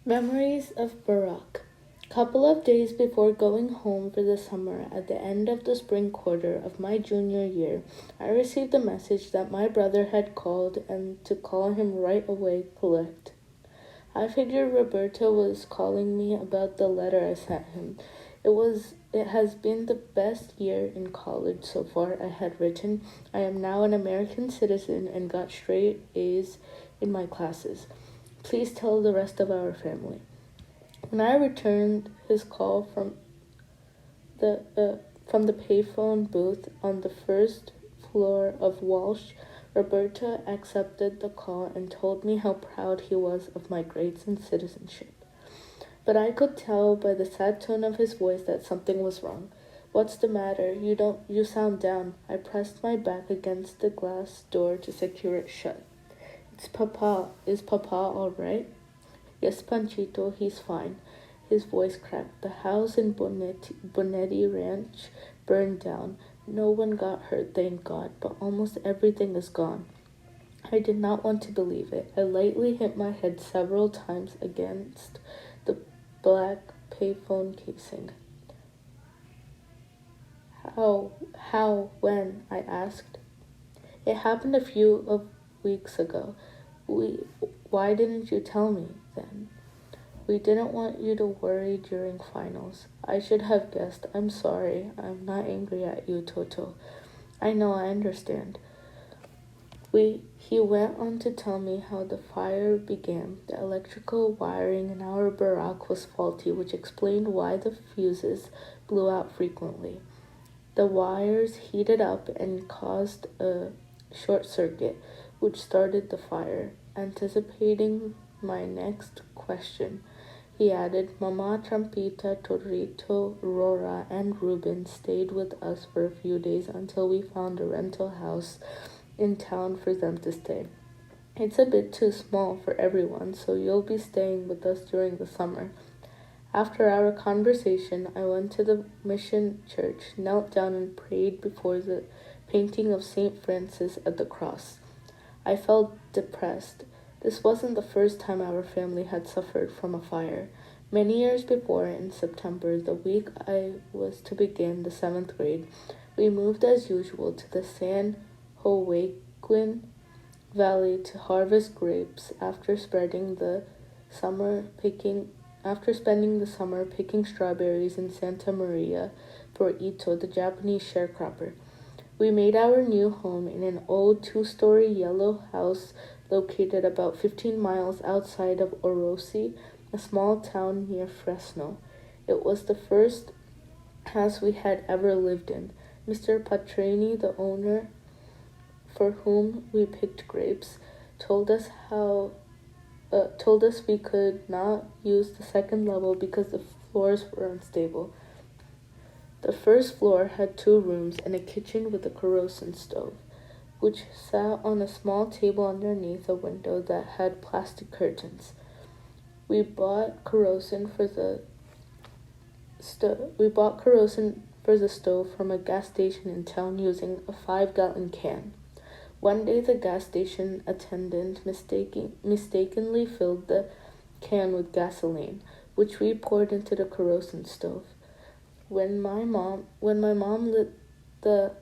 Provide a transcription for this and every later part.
Memories of Barrack. Couple of days before going home for the summer, at the end of the spring quarter of my junior year, I received a message that my brother had called and to call him right away collect. I figured Roberta was calling me about the letter I sent him. It has been the best year in college so far, I had written. I am now an American citizen and got straight A's in my classes. Please tell the rest of our family. When I returned his call from the payphone booth on the first floor of Walsh, Roberta accepted the call and told me how proud he was of my grades and citizenship. But I could tell by the sad tone of his voice that something was wrong. What's the matter? You sound down. I pressed my back against the glass door to secure it shut. It's Papa. Is Papa all right? Yes, Panchito, he's fine. His voice cracked. The house in Bonetti Ranch burned down. No one got hurt, thank God, but almost everything is gone. I did not want to believe it. I lightly hit my head several times against the black payphone casing. When? I asked. It happened a few of weeks ago. Why didn't you tell me then? We didn't want you to worry during finals. I should have guessed. I'm sorry. I'm not angry at you, Toto. I know, I understand. He went on to tell me how the fire began. The electrical wiring in our barrack was faulty, which explained why the fuses blew out frequently. The wires heated up and caused a short circuit, which started the fire. Anticipating my next question, he added, Mama, Trampita, Torito, Rora, and Ruben stayed with us for a few days until we found a rental house in town for them to stay. It's a bit too small for everyone, so you'll be staying with us during the summer. After our conversation, I went to the mission church, knelt down and prayed before the painting of St. Francis at the cross. I felt depressed. This wasn't the first time our family had suffered from a fire. Many years before, in September, the week I was to begin the 7th grade, we moved as usual to the San Joaquin Valley to harvest grapes after spending the summer picking strawberries in Santa Maria for Ito, the Japanese sharecropper. We made our new home in an old 2-story yellow house located about 15 miles outside of Orosi, a small town near Fresno. It was the first house we had ever lived in. Mr. Patrani, the owner for whom we picked grapes, told us we could not use the second level because the floors were unstable. The first floor had 2 rooms and a kitchen with a kerosene stove, which sat on a small table underneath a window that had plastic curtains. We bought kerosene for the stove from a gas station in town using a 5-gallon can. One day the gas station attendant mistakenly filled the can with gasoline, which we poured into the kerosene stove. When my mom lit the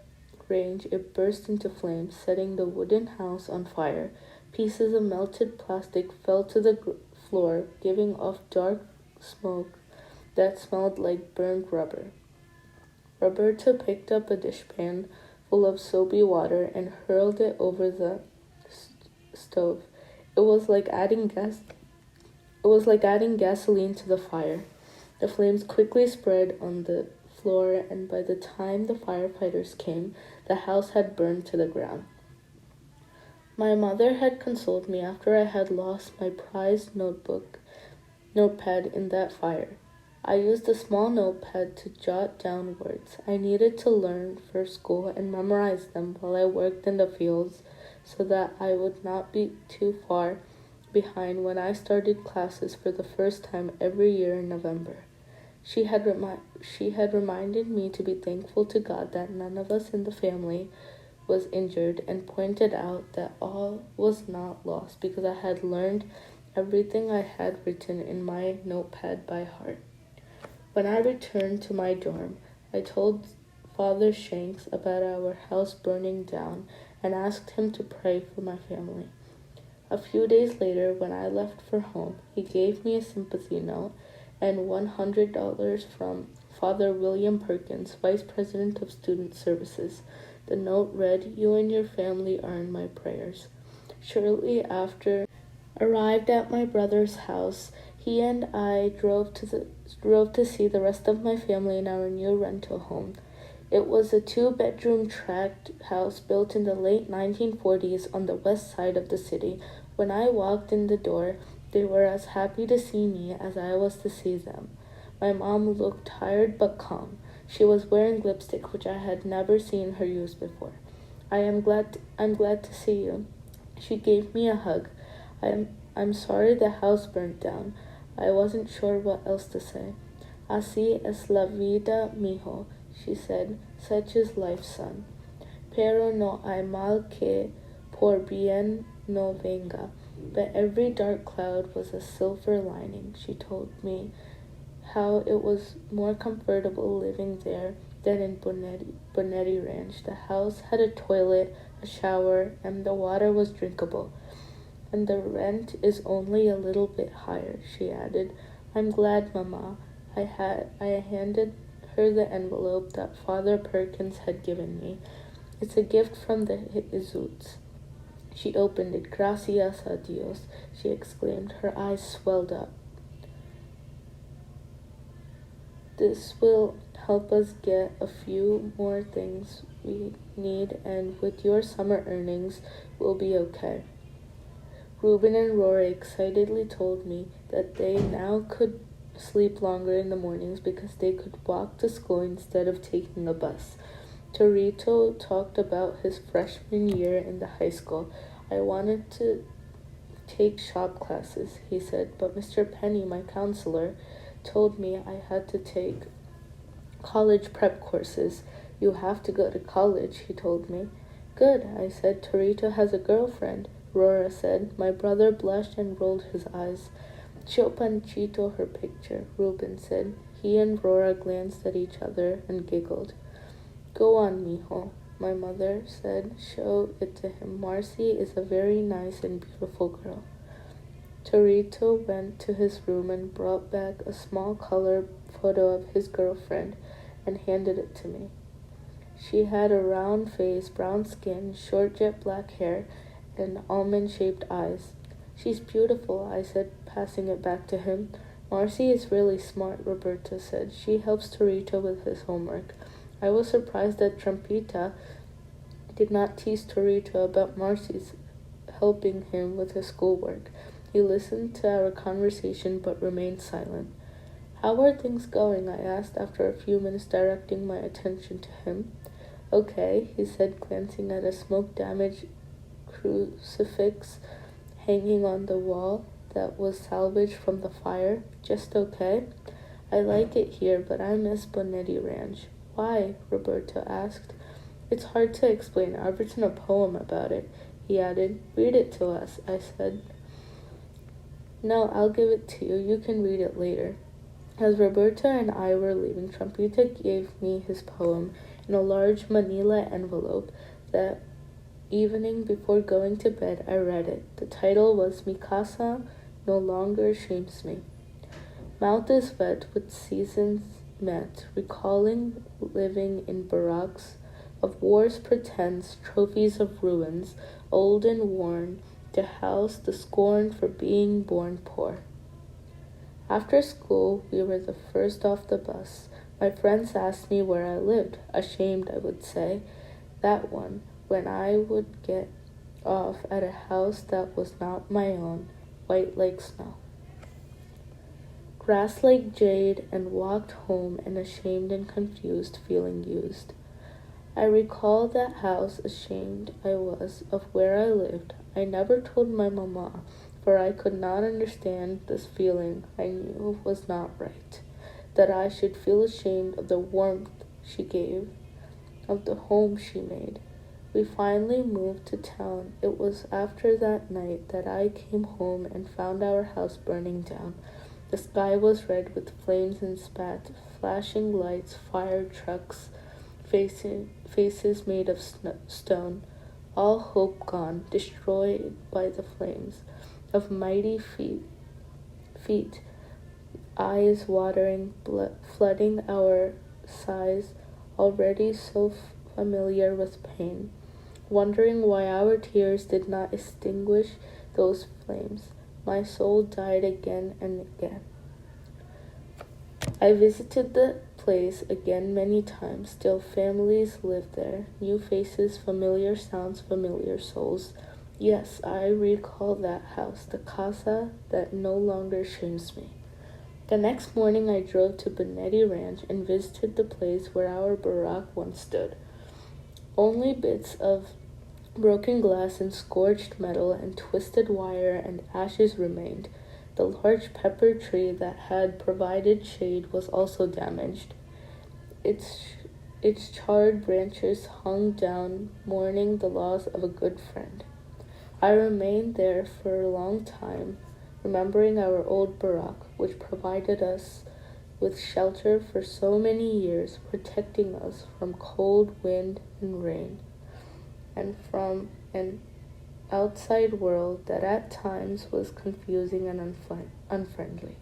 range, it burst into flames, setting the wooden house on fire. Pieces of melted plastic fell to the floor, giving off dark smoke that smelled like burned rubber. Roberta picked up a dishpan full of soapy water and hurled it over the stove. It was like adding gasoline to the fire. The flames quickly spread on the floor, and by the time the firefighters came, the house had burned to the ground. My mother had consoled me after I had lost my prized notepad in that fire. I used a small notepad to jot down words I needed to learn for school and memorize them while I worked in the fields so that I would not be too far behind when I started classes for the first time every year in November. She had reminded me to be thankful to God that none of us in the family was injured and pointed out that all was not lost because I had learned everything I had written in my notepad by heart. When I returned to my dorm, I told Father Shanks about our house burning down and asked him to pray for my family. A few days later, when I left for home, he gave me a sympathy note and $100 from Father William Perkins, Vice President of Student Services. The note read, "You and your family are in my prayers." Shortly after arrived at my brother's house, he and I drove to see the rest of my family in our new rental home. It was a 2-bedroom tract house built in the late 1940s on the west side of the city. When I walked in the door, they were as happy to see me as I was to see them. My mom looked tired but calm. She was wearing lipstick, which I had never seen her use before. I'm glad to see you." She gave me a hug. I'm sorry the house burnt down. I wasn't sure what else to say. "Así es la vida, mijo," she said. "Such is life, son. Pero no hay mal que por bien no venga." But every dark cloud was a silver lining. She told me how it was more comfortable living there than in Bonetti Ranch. The house had a toilet, a shower, and the water was drinkable. "And the rent is only a little bit higher," she added. "I'm glad, Mama." I handed her the envelope that Father Perkins had given me. "It's a gift from the Jesuits." She opened it. "Gracias a Dios," she exclaimed. Her eyes swelled up. "This will help us get a few more things we need, and with your summer earnings, we'll be okay." Reuben and Rory excitedly told me that they now could sleep longer in the mornings because they could walk to school instead of taking a bus. Torito talked about his freshman year in the high school. "I wanted to take shop classes," he said, "but Mr. Penny, my counselor, told me I had to take college prep courses." "You have to go to college," he told me. "Good," I said. "Torito has a girlfriend," Rora said. My brother blushed and rolled his eyes. "Show Panchito her picture," Reuben said. He and Rora glanced at each other and giggled. "Go on, mijo," my mother said. "Show it to him. Marcy is a very nice and beautiful girl." Torito went to his room and brought back a small color photo of his girlfriend and handed it to me. She had a round face, brown skin, short jet black hair, and almond-shaped eyes. "She's beautiful," I said, passing it back to him. "Marcy is really smart," Roberta said. "She helps Torito with his homework." I was surprised that Trumpita did not tease Torito about Marcy's helping him with his schoolwork. He listened to our conversation but remained silent. "How are things going?" I asked after a few minutes, directing my attention to him. "Okay," he said, glancing at a smoke-damaged crucifix hanging on the wall that was salvaged from the fire. "Just okay. I like it here, but I miss Bonetti Ranch." "Why?" Roberta asked. "It's hard to explain. I've written a poem about it," he added. "Read it to us," I said. "No, I'll give it to you. You can read it later." As Roberta and I were leaving, Trumpita gave me his poem in a large manila envelope. That evening before going to bed, I read it. The title was "Mi Casa No Longer Shames Me." Mouth is wet with seasons met, recalling living in barracks of war's pretense, trophies of ruins, old and worn, to house the scorn for being born poor. After school, we were the first off the bus. My friends asked me where I lived, ashamed, I would say, that one, when I would get off at a house that was not my own, white like snow, grass like jade, and walked home an ashamed and confused, feeling used. I recall that house, ashamed I was of where I lived. I never told my mama, for I could not understand this feeling I knew was not right, that I should feel ashamed of the warmth she gave, of the home she made. We finally moved to town. It was after that night that I came home and found our house burning down. The sky was red with flames and spat, flashing lights, fire trucks, faces made of stone. All hope gone, destroyed by the flames of mighty feet, eyes watering, blood flooding our sighs, already so familiar with pain, wondering why our tears did not extinguish those flames. My soul died again and again. I visited the place again many times. Still families live there. New faces, familiar sounds, familiar souls. Yes, I recall that house, the casa that no longer shames me. The next morning I drove to Benetti Ranch and visited the place where our Barrack once stood. Only bits of broken glass and scorched metal and twisted wire and ashes remained. The large pepper tree that had provided shade was also damaged. Its charred branches hung down, mourning the loss of a good friend. I remained there for a long time, remembering our old Barrack, which provided us with shelter for so many years, protecting us from cold, wind, and rain, and from an outside world that at times was confusing and unfriendly.